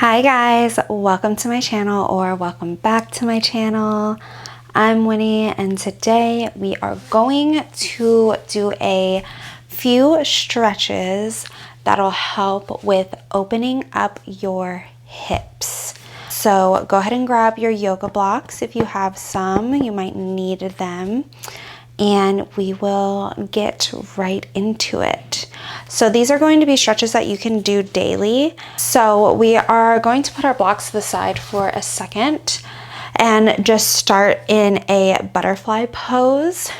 Hi guys, welcome to my channel or welcome back to my channel. I'm Winnie and today we are going to do a few stretches that'll help with opening up your hips. So go ahead and grab your yoga blocks if you have some, you might need them, and we will get right into it. So these are going to be stretches that you can do daily. So we are going to put our blocks to the side for a second and just start in a butterfly pose.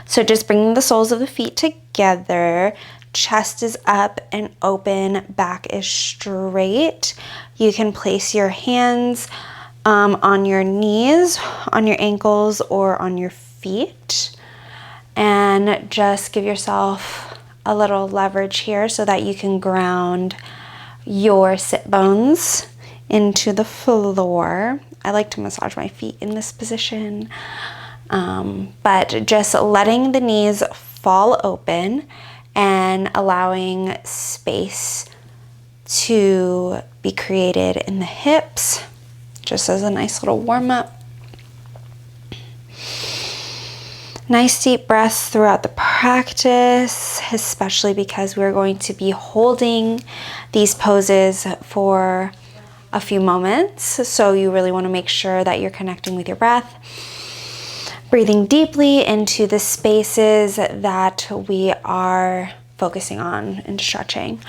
So just bringing the soles of the feet together, chest is up and open, back is straight. You can place your hands on your knees, on your ankles, or on your feet, and just give yourself a little leverage here so that you can ground your sit bones into the floor. I like to massage my feet in this position, but just letting the knees fall open and allowing space to be created in the hips, just as a nice little warm-up. Nice deep breaths throughout the practice, especially because we're going to be holding these poses for a few moments. So you really want to make sure that you're connecting with your breath, breathing deeply into the spaces that we are focusing on and stretching.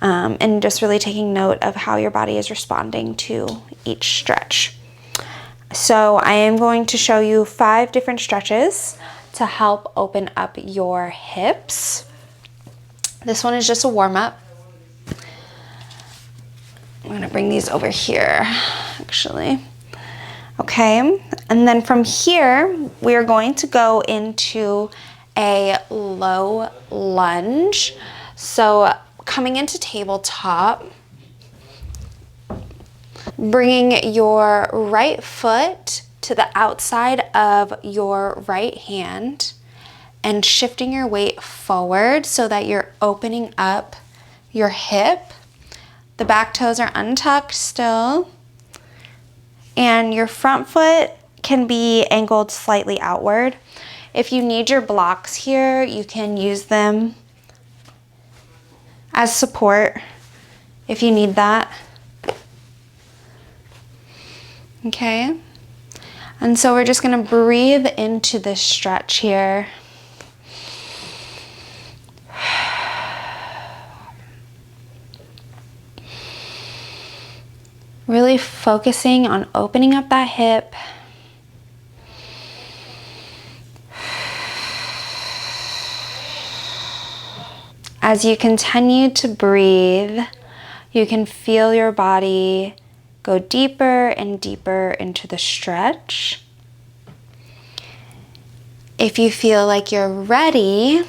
And just really taking note of how your body is responding to each stretch. So I am going to show you 5 different stretches to help open up your hips. This one is just a warm-up. I'm gonna bring these over here, actually. Okay, and then from here, we are going to go into a low lunge. So coming into tabletop, bringing your right foot to the outside of your right hand and shifting your weight forward so that you're opening up your hip. The back toes are untucked still, and your front foot can be angled slightly outward. If you need your blocks here, you can use them as support if you need that. Okay, and so we're just gonna breathe into this stretch here. Really focusing on opening up that hip. As you continue to breathe, you can feel your body go deeper and deeper into the stretch. If you feel like you're ready,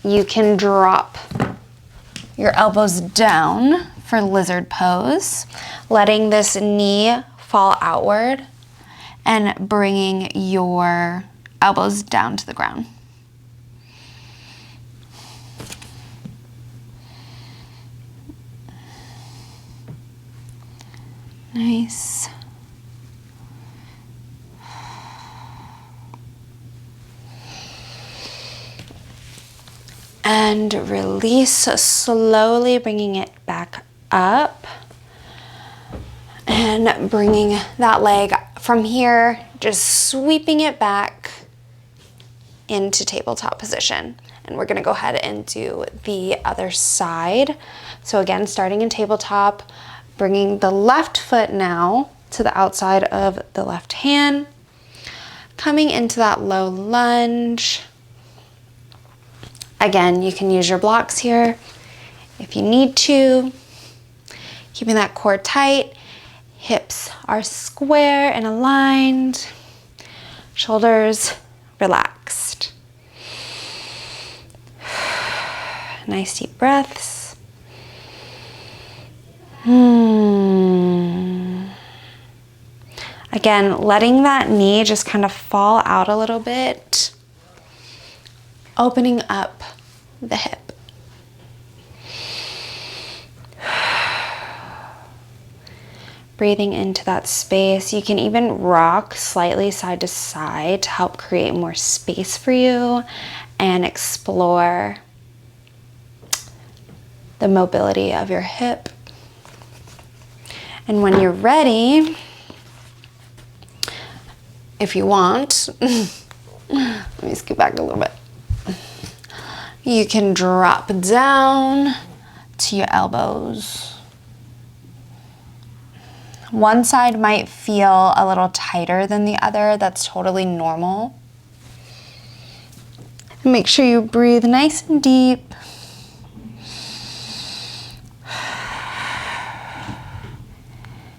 you can drop your elbows down for lizard pose, letting this knee fall outward and bringing your elbows down to the ground. Nice. And release, slowly bringing it back up and bringing that leg from here, just sweeping it back into tabletop position. And we're gonna go ahead and do the other side. So again, starting in tabletop, bringing the left foot now to the outside of the left hand, coming into that low lunge. Again, you can use your blocks here if you need to. Keeping that core tight, hips are square and aligned, shoulders relaxed. Nice deep breaths. Again, letting that knee just kind of fall out a little bit, opening up the hip. breathing into that space. You can even rock slightly side to side to help create more space for you and explore the mobility of your hip. And when you're ready, if you want, let me scoot back a little bit. You can drop down to your elbows. One side might feel a little tighter than the other. That's totally normal. Make sure you breathe nice and deep.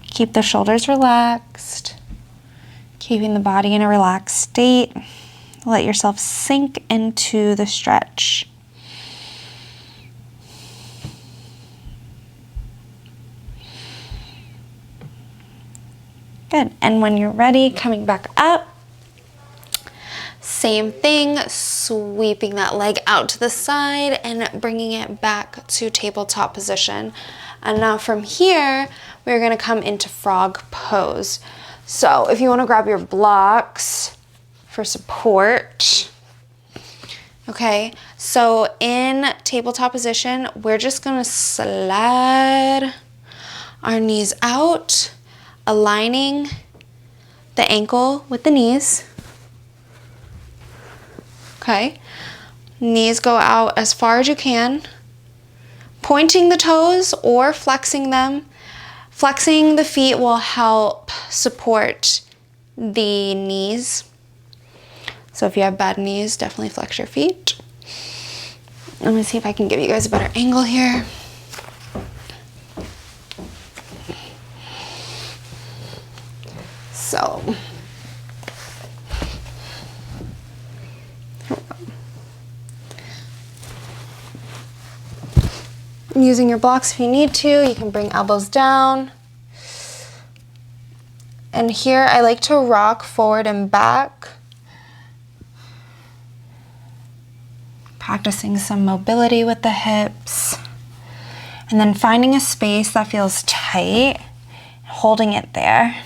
Keep the shoulders relaxed, keeping the body in a relaxed state. Let yourself sink into the stretch. Good. And when you're ready, coming back up, same thing, sweeping that leg out to the side and bringing it back to tabletop position. And now from here, we're gonna come into frog pose. So if you wanna grab your blocks for support, okay? So in tabletop position, we're just gonna slide our knees out, aligning the ankle with the knees. Okay, knees go out as far as you can, pointing the toes or flexing them. Flexing the feet will help support the knees. So if you have bad knees, definitely flex your feet. Let me see if I can give you guys a better angle here. So, using your blocks if you need to, you can bring elbows down. And here I like to rock forward and back, practicing some mobility with the hips. And then finding a space that feels tight, holding it there.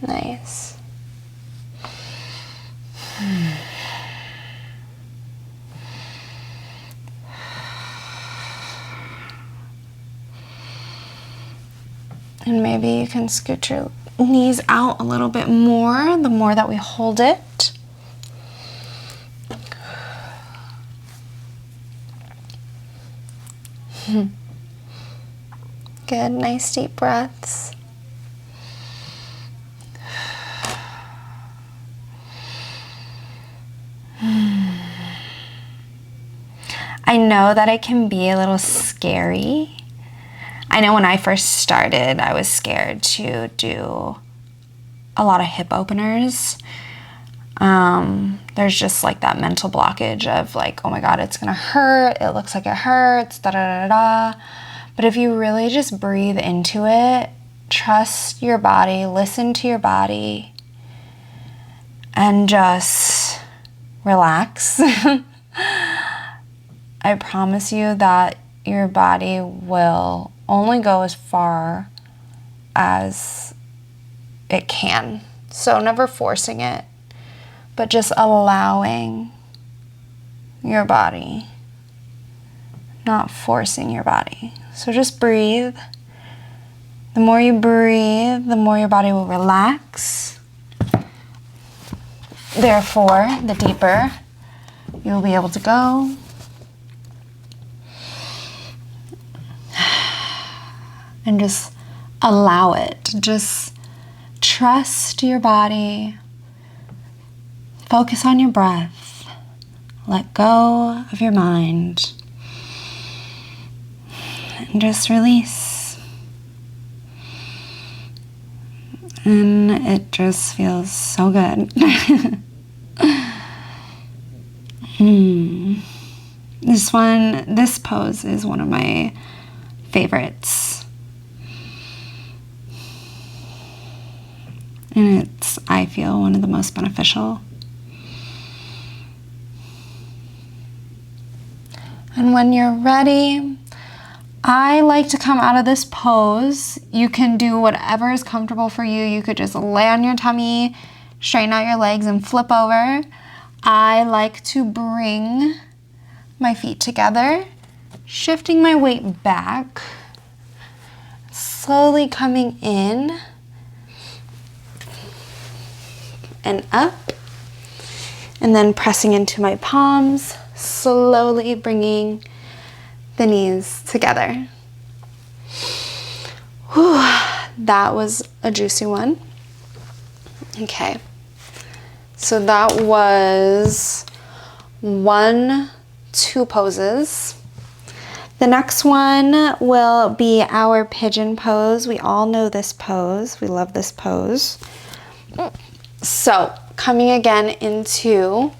Nice. And maybe you can scoot your knees out a little bit more, the more that we hold it. Good, nice deep breaths. I know that it can be a little scary. I know when I first started, I was scared to do a lot of hip openers. There's just like that mental blockage of like, oh my God, it's gonna hurt. It looks like it hurts, da da da da. But if you really just breathe into it, trust your body, listen to your body, and just relax. I promise you that your body will only go as far as it can. So never forcing it, but just allowing your body, not forcing your body. So just breathe. The more you breathe, the more your body will relax. Therefore, the deeper you'll be able to go. And just allow it. Just trust your body. Focus on your breath. Let go of your mind. And just release. And it just feels so good. This pose is one of my favorites. And it's, I feel, one of the most beneficial. And when you're ready, I like to come out of this pose. You can do whatever is comfortable for you. You could just lay on your tummy, straighten out your legs, and flip over. I like to bring my feet together, shifting my weight back, slowly coming in and up, and then pressing into my palms, slowly bringing the knees together. Whew, that was a juicy one. Okay, so that was 1, 2 poses. The next one will be our pigeon pose. We all know this pose. We love this pose. So coming again into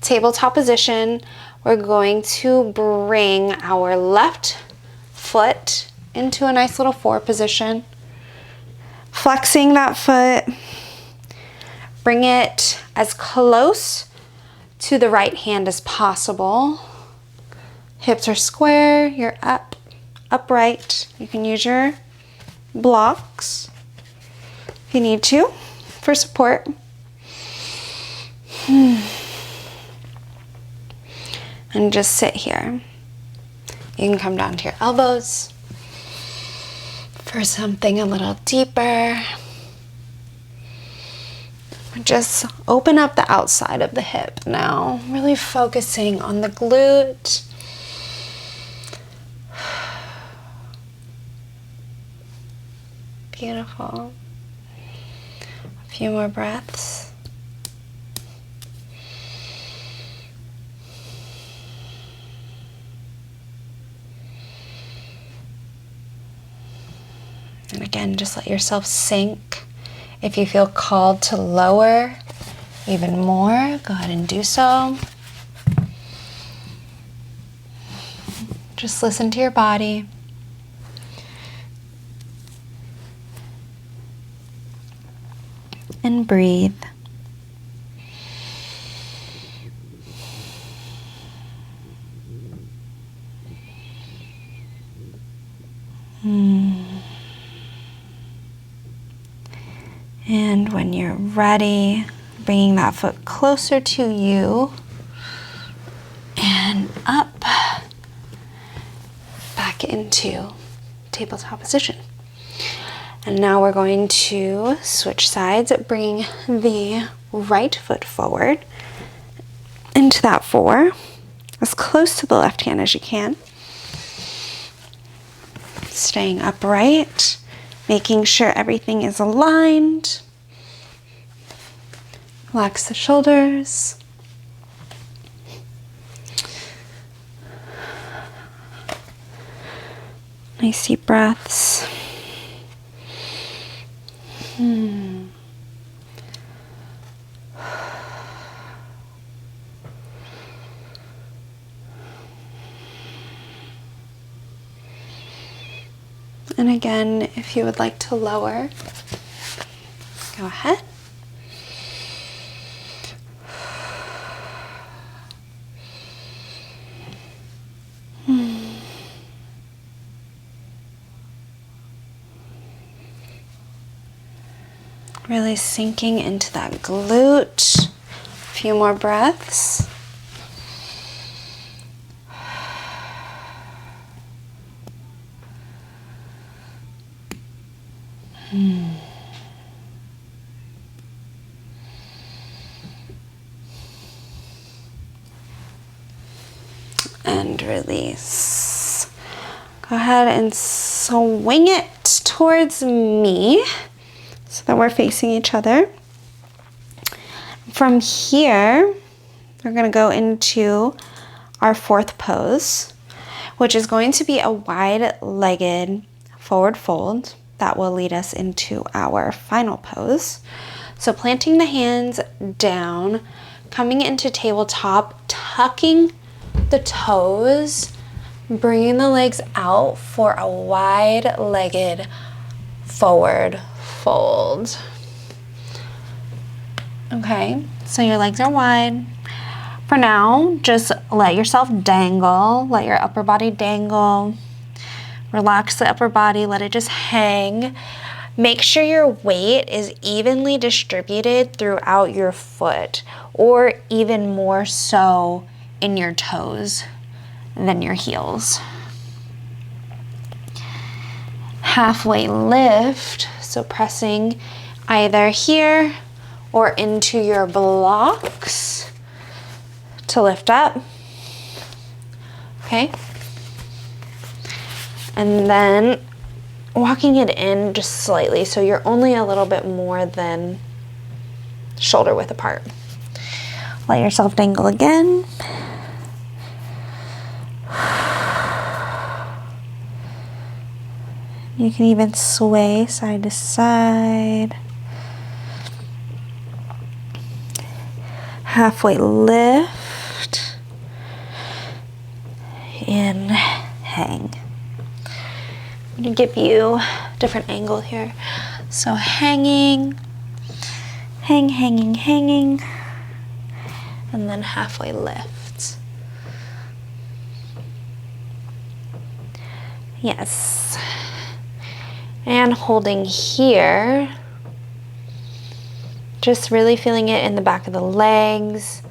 tabletop position, we're going to bring our left foot into a nice little 4 position. Flexing that foot, bring it as close to the right hand as possible. Hips are square, you're upright. You can use your blocks if you need to for support. And just sit here. You can come down to your elbows for something a little deeper. Just open up the outside of the hip now, really focusing on the glute. Beautiful. A few more breaths. And again, just let yourself sink. If you feel called to lower even more, go ahead and do so. Just listen to your body. And breathe. And when you're ready, bringing that foot closer to you and up, back into tabletop position. And now we're going to switch sides, bring the right foot forward into that 4, as close to the left hand as you can. Staying upright, making sure everything is aligned. Relax the shoulders. Nice deep breaths. And again, if you would like to lower, go ahead. Really sinking into that glute. A few more breaths. And release. Go ahead and swing it towards me so that we're facing each other. From here, we're going to go into our 4th pose, which is going to be a wide-legged forward fold that will lead us into our final pose. So planting the hands down, coming into tabletop, tucking the toes, bringing the legs out for a wide-legged forward fold. Okay, so your legs are wide. For now, just let yourself dangle, let your upper body dangle. Relax the upper body, let it just hang. Make sure your weight is evenly distributed throughout your foot, or even more so in your toes than your heels. Halfway lift, so pressing either here or into your blocks to lift up. Okay. And then walking it in just slightly, so you're only a little bit more than shoulder width apart. Let yourself dangle again. You can even sway side to side. Halfway lift. And hang. I'm going to give you a different angle here. So hanging, hanging, and then halfway lift. Yes. And holding here. Just really feeling it in the back of the legs.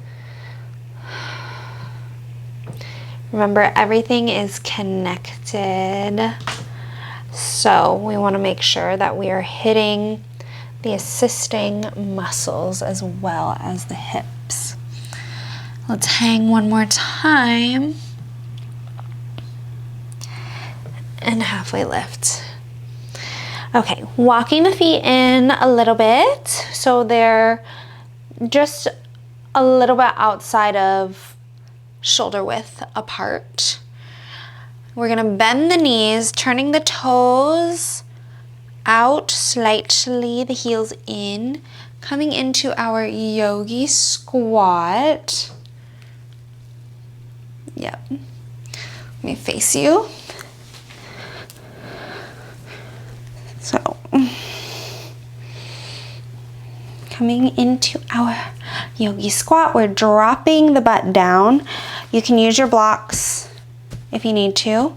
Remember, everything is connected. So we want to make sure that we are hitting the assisting muscles as well as the hips. Let's hang one more time. And halfway lift. Okay, walking the feet in a little bit so they're just a little bit outside of shoulder width apart. We're gonna bend the knees, turning the toes out slightly, the heels in, coming into our yogi squat. Yep. Let me face you. So, coming into our yogi squat, we're dropping the butt down. You can use your blocks if you need to.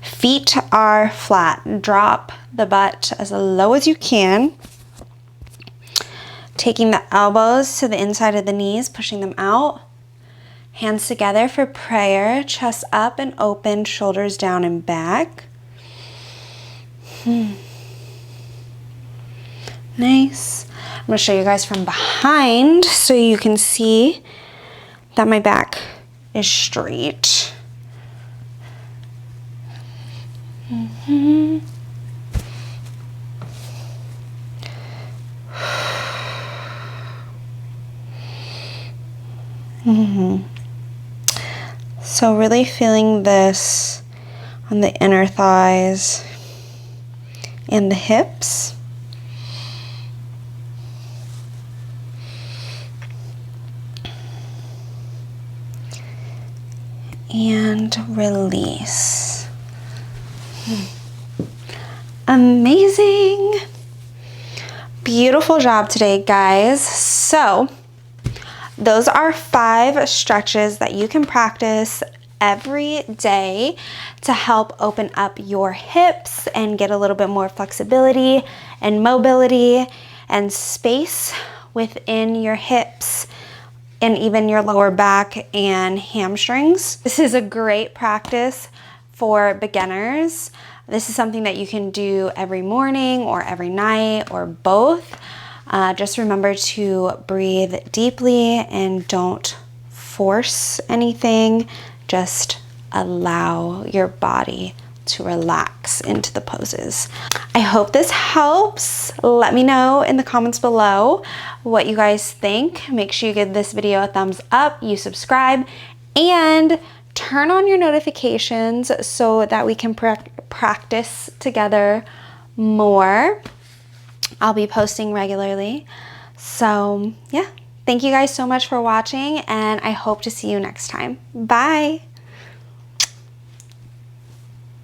Feet are flat. Drop the butt as low as you can. Taking the elbows to the inside of the knees, pushing them out. Hands together for prayer. Chest up and open, shoulders down and back. Nice. I'm going to show you guys from behind so you can see that my back is straight. So really feeling this on the inner thighs and the hips. And release. Amazing. Beautiful job today, guys. So those are 5 stretches that you can practice every day to help open up your hips and get a little bit more flexibility and mobility and space within your hips and even your lower back and hamstrings. This is a great practice for beginners. This is something that you can do every morning or every night or both. Just remember to breathe deeply and don't force anything. Just allow your body to relax into the poses. I hope this helps. Let me know in the comments below what you guys think. Make sure you give this video a thumbs up, you subscribe, and turn on your notifications so that we can practice together more. I'll be posting regularly. So yeah, thank you guys so much for watching, and I hope to see you next time. Bye.